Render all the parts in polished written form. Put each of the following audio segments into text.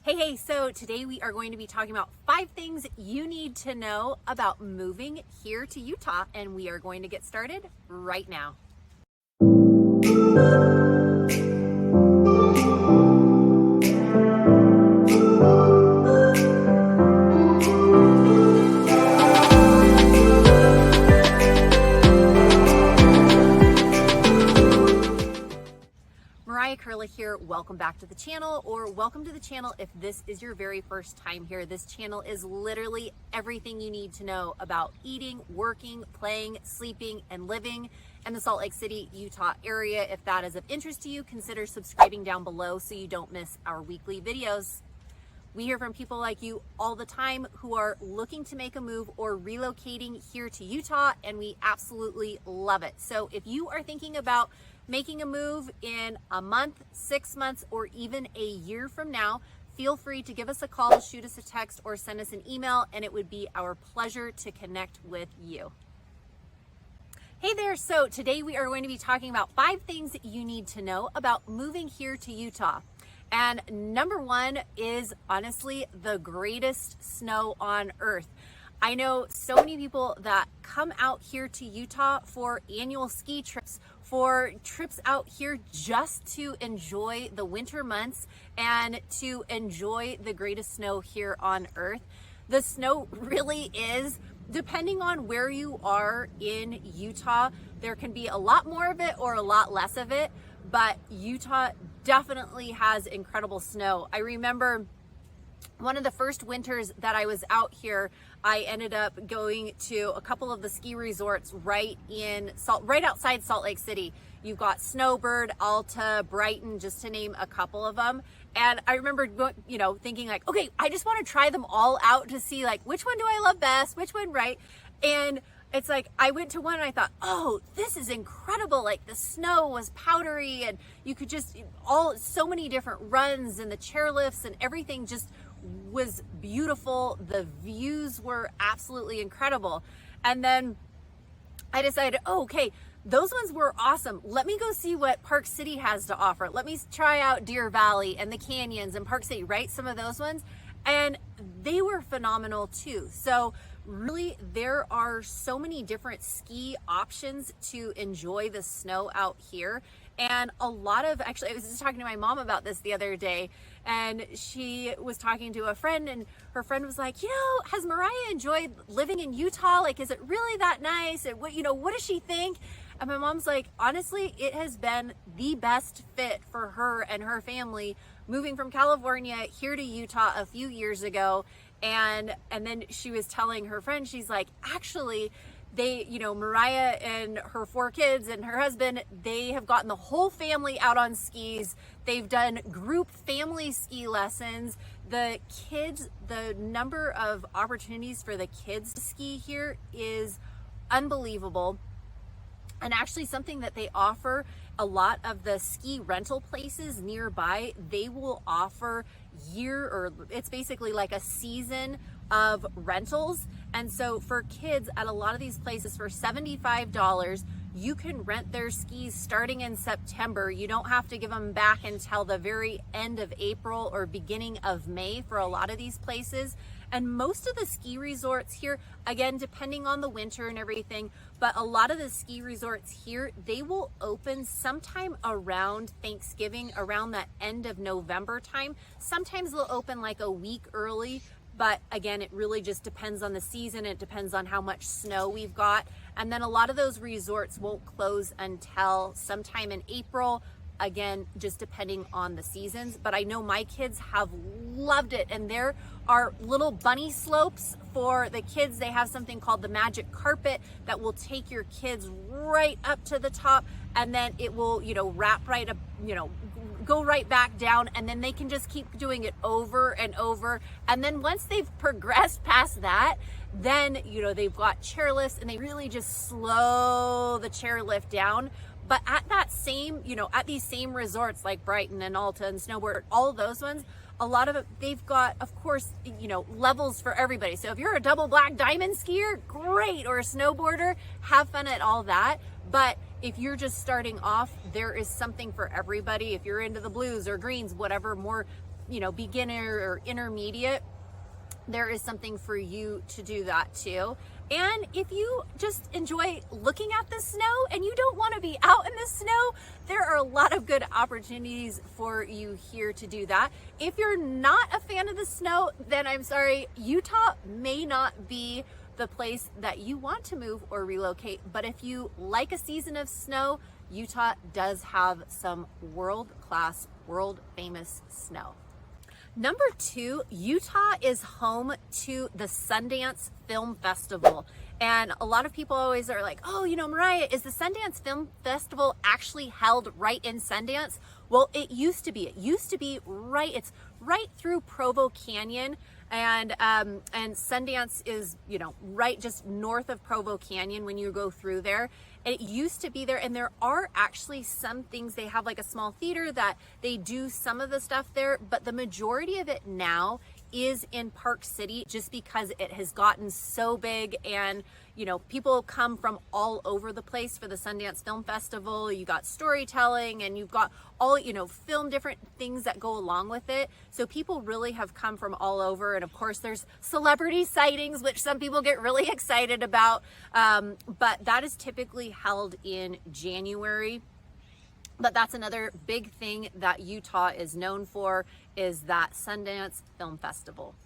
Hey, so today we are going to be talking about 5 things you need to know about moving here to Utah, and we are going to get started right now. Mariah Koehle here. Welcome back to the channel, or welcome to the channel if this is your very first time here. This channel is literally everything you need to know about eating, working, playing, sleeping, and living in the Salt Lake City, Utah area. If that is of interest to you, consider subscribing down below so you don't miss our weekly videos. We hear from people like you all the time who are looking to make a move or relocating here to Utah, and we absolutely love it. So if you are thinking about making a move in a month, 6 months, or even a year from now, feel free to give us a call, shoot us a text, or send us an email, and it would be our pleasure to connect with you. Hey there, so today we are going to be talking about 5 things that you need to know about moving here to Utah. And number 1 is honestly the greatest snow on earth. I know so many people that come out here to Utah for annual ski trips, for trips out here just to enjoy the winter months and to enjoy the greatest snow here on earth. The snow really is, depending on where you are in Utah, there can be a lot more of it or a lot less of it, but Utah definitely has incredible snow. I remember one of the first winters that I was out here, I ended up going to a couple of the ski resorts right outside Salt Lake City. You've got Snowbird, Alta, Brighton, just to name a couple of them. And I remember, thinking like, okay, I just want to try them all out to see like, which one do I love best? Which one, right? And it's like, I went to one and I thought, oh, this is incredible. Like the snow was powdery and you could just, so many different runs and the chairlifts and everything just was beautiful. The views were absolutely incredible. And then I decided, oh, okay, those ones were awesome. Let me go see what Park City has to offer. Let me try out Deer Valley and the canyons and Park City, right? Some of those ones. And they were phenomenal too. So really, there are so many different ski options to enjoy the snow out here. And actually, I was just talking to my mom about this the other day, and she was talking to a friend, and her friend was like, has Mariah enjoyed living in Utah? Like, is it really that nice? And what does she think? And my mom's like, honestly, it has been the best fit for her and her family moving from California here to Utah a few years ago. And then she was telling her friend, she's like, actually, they, Mariah and her 4 kids and her husband, they have gotten the whole family out on skis. They've done group family ski lessons. The kids, the number of opportunities for the kids to ski here is unbelievable. And actually something that they offer, a lot of the ski rental places nearby, they will offer it's basically like a season of rentals. And so for kids at a lot of these places for $75, you can rent their skis starting in September. You don't have to give them back until the very end of April or beginning of May for a lot of these places. And most of the ski resorts here, again, depending on the winter and everything, but a lot of the ski resorts here, they will open sometime around Thanksgiving, around that end of November time. Sometimes they'll open like a week early, but again, it really just depends on the season. It depends on how much snow we've got. And then a lot of those resorts won't close until sometime in April, again, just depending on the seasons. But I know my kids have loved it, and there are little bunny slopes for the kids. They have something called the magic carpet that will take your kids right up to the top, and then it will, wrap right up, go right back down, and then they can just keep doing it over and over. And then once they've progressed past that, then, they've got chairlifts, and they really just slow the chairlift down. But at that same, at these same resorts like Brighton and Alta and Snowbird, all of those ones, a lot of it, they've got, of course, levels for everybody. So if you're a double black diamond skier, great, or a snowboarder, have fun at all that. But if you're just starting off, there is something for everybody. If you're into the blues or greens, whatever, more beginner or intermediate, there is something for you to do that too. And if you just enjoy looking at the snow and you don't want to be out in the snow, there are a lot of good opportunities for you here to do that. If you're not a fan of the snow, then I'm sorry, Utah may not be the place that you want to move or relocate. But if you like a season of snow, Utah does have some world-class, world-famous snow. Number 2, Utah is home to the Sundance Film Festival. And a lot of people always are like, oh, Mariah, is the Sundance Film Festival actually held right in Sundance? Well, it used to be. It used to be it's right through Provo Canyon. And Sundance is, right just north of Provo Canyon when you go through there. It used to be there, and there are actually some things. They have like a small theater that they do some of the stuff there, but the majority of it now is in Park City just because it has gotten so big, and people come from all over the place for the Sundance Film Festival. You got storytelling, and you've got all, film, different things that go along with it. So people really have come from all over. And of course there's celebrity sightings, which some people get really excited about. But that is typically held in January. But that's another big thing that Utah is known for, is that Sundance Film Festival.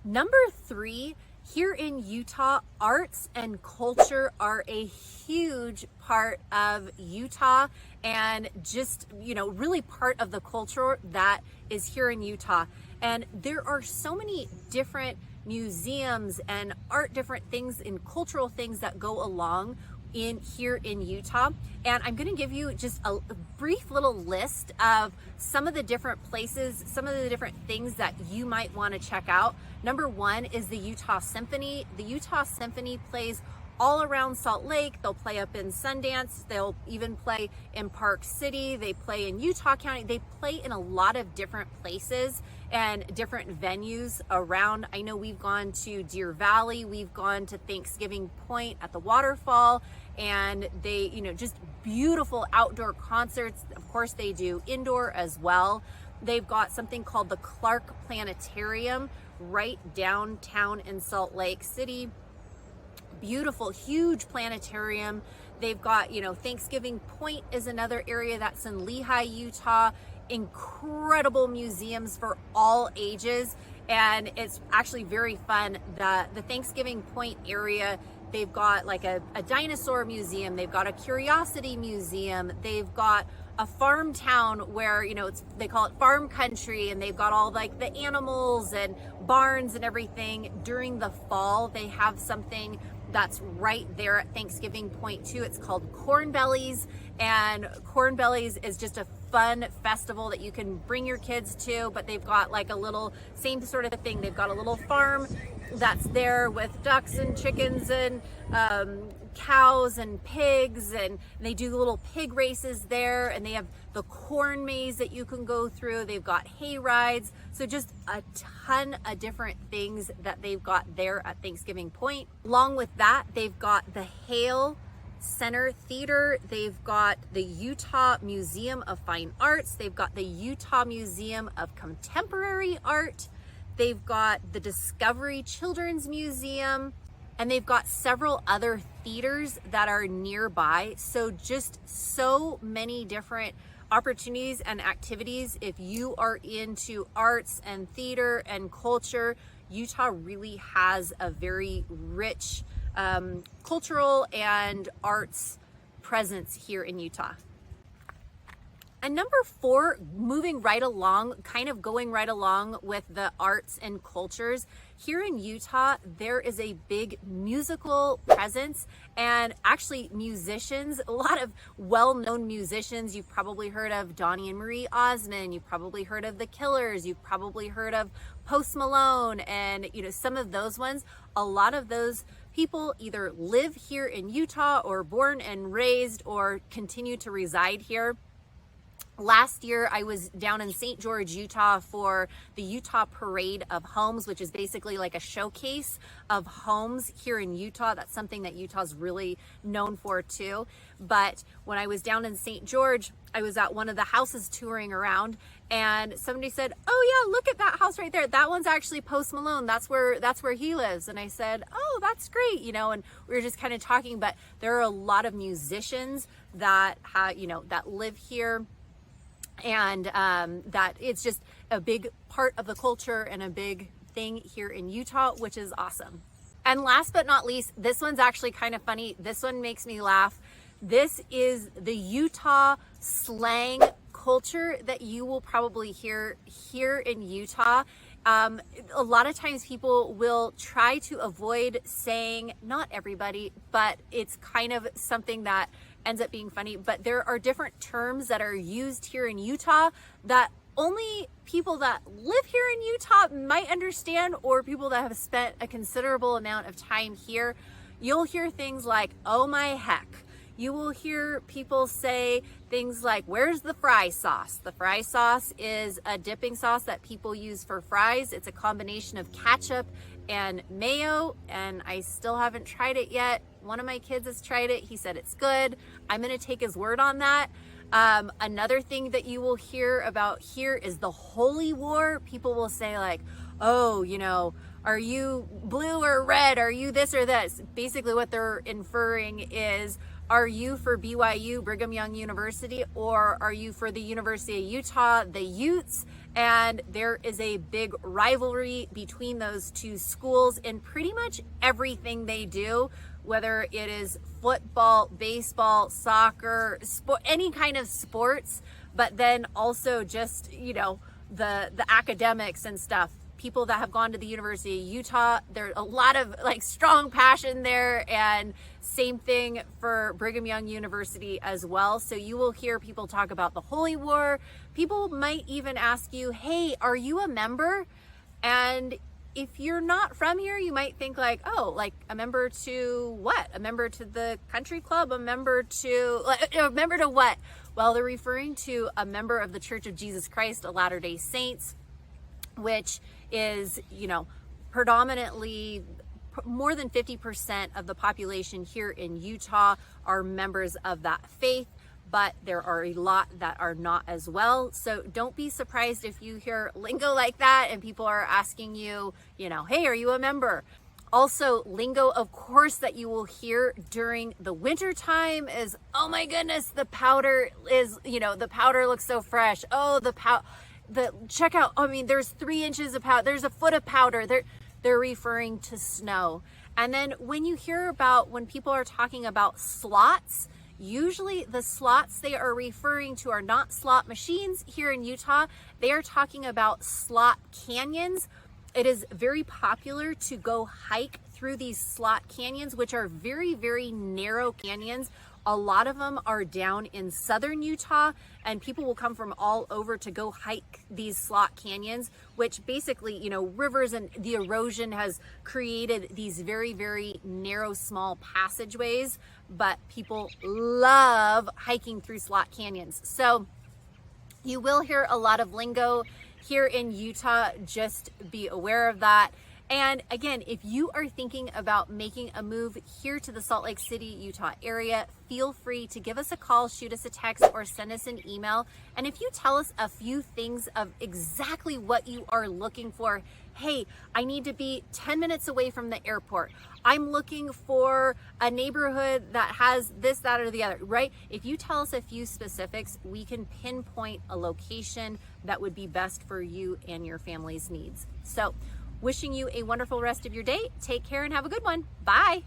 Number 3, here in Utah, arts and culture are a huge part of Utah, and just, really part of the culture that is here in Utah. And there are so many different museums and different things and cultural things that go along here in Utah. And I'm going to give you just a brief little list of some of the different places, some of the different things that you might want to check out. Number 1 is the Utah Symphony. The Utah Symphony plays all around Salt Lake. They'll play up in Sundance. They'll even play in Park City. They play in Utah County. They play in a lot of different places and different venues around. I know we've gone to Deer Valley. We've gone to Thanksgiving Point at the waterfall, and they, just beautiful outdoor concerts. Of course, they do indoor as well. They've got something called the Clark Planetarium right downtown in Salt Lake City. Beautiful, huge planetarium. They've got, Thanksgiving Point is another area that's in Lehi, Utah. Incredible museums for all ages, and it's actually very fun. The Thanksgiving Point area, they've got like a dinosaur museum, they've got a curiosity museum, they've got a farm town where, they call it farm country, and they've got all like the animals and barns and everything. During the fall, they have something that's right there at Thanksgiving Point too. It's called Corn Bellies, and Corn Bellies is just a fun festival that you can bring your kids to, but they've got like a little same sort of thing. They've got a little farm that's there with ducks and chickens and cows and pigs, and they do little pig races there, and they have the corn maze that you can go through. They've got hay rides. So just a ton of different things that they've got there at Thanksgiving Point. Along with that, they've got the Hale Center Theater. They've got the Utah Museum of Fine Arts. They've got the Utah Museum of Contemporary Art. They've got the Discovery Children's Museum, and they've got several other theaters that are nearby. So just so many different opportunities and activities. If you are into arts and theater and culture, Utah really has a very rich cultural and arts presence here in Utah. And number 4, moving right along, kind of going right along with the arts and cultures, here in Utah, there is a big musical presence, and actually musicians, a lot of well-known musicians. You've probably heard of Donnie and Marie Osmond, you've probably heard of The Killers, you've probably heard of Post Malone, and some of those ones. A lot of those people either live here in Utah or born and raised or continue to reside here. Last year, I was down in St. George, Utah for the Utah Parade of Homes, which is basically like a showcase of homes here in Utah. That's something that Utah's really known for too. But when I was down in St. George, I was at one of the houses touring around, and somebody said, "Oh yeah, look at that house right there. That one's actually Post Malone. That's where he lives." And I said, "Oh, that's great," and we were just kind of talking. But there are a lot of musicians that that live here. And that it's just a big part of the culture and a big thing here in Utah, which is awesome. And last but not least, this one's actually kind of funny. This one makes me laugh. This is the Utah slang culture that you will probably hear here in Utah. A lot of times people will try to avoid saying, not everybody, but it's kind of something that ends up being funny. But there are different terms that are used here in Utah that only people that live here in Utah might understand, or people that have spent a considerable amount of time here. You'll hear things like, "Oh my heck." You will hear people say things like, "Where's the fry sauce?" The fry sauce is a dipping sauce that people use for fries. It's a combination of ketchup and mayo, and I still haven't tried it yet. One of my kids has tried it. He said it's good. I'm going to take his word on that. Another thing that you will hear about here is the holy war. People will say like, "Oh, are you blue or red? Are you this or this?" Basically what they're inferring is, are you for BYU, Brigham Young University, or are you for the University of Utah, the Utes? And there is a big rivalry between those two schools in pretty much everything they do, whether it is football, baseball, soccer, any kind of sports, but then also just, the academics and stuff. People that have gone to the University of Utah, there's a lot of strong passion there, and same thing for Brigham Young University as well. So you will hear people talk about the Holy War. People might even ask you, "Hey, are you a member?" And if you're not from here, you might think a member to what? A member to the country club? A member to what? Well, they're referring to a member of the Church of Jesus Christ of Latter-day Saints, which is, predominantly more than 50% of the population here in Utah are members of that faith, but there are a lot that are not as well. So don't be surprised if you hear lingo like that and people are asking you, "Hey, are you a member?" Also, lingo, of course, that you will hear during the winter time is, "Oh my goodness, the powder is, the powder looks so fresh. Oh, check out, there's 3 inches of powder, there's a foot of powder." They're referring to snow. And then when people are talking about slots, usually the slots they are referring to are not slot machines here in Utah. They are talking about slot canyons. It is very popular to go hike through these slot canyons, which are very, very narrow canyons. A lot of them are down in southern Utah, and people will come from all over to go hike these slot canyons, which basically, rivers and the erosion has created these very, very narrow, small passageways, but people love hiking through slot canyons. So you will hear a lot of lingo here in Utah. Just be aware of that. And again, if you are thinking about making a move here to the Salt Lake City, Utah area, feel free to give us a call, shoot us a text, or send us an email. And if you tell us a few things of exactly what you are looking for, "Hey, I need to be 10 minutes away from the airport. I'm looking for a neighborhood that has this, that, or the other," right? If you tell us a few specifics, we can pinpoint a location that would be best for you and your family's needs. So, wishing you a wonderful rest of your day. Take care and have a good one. Bye.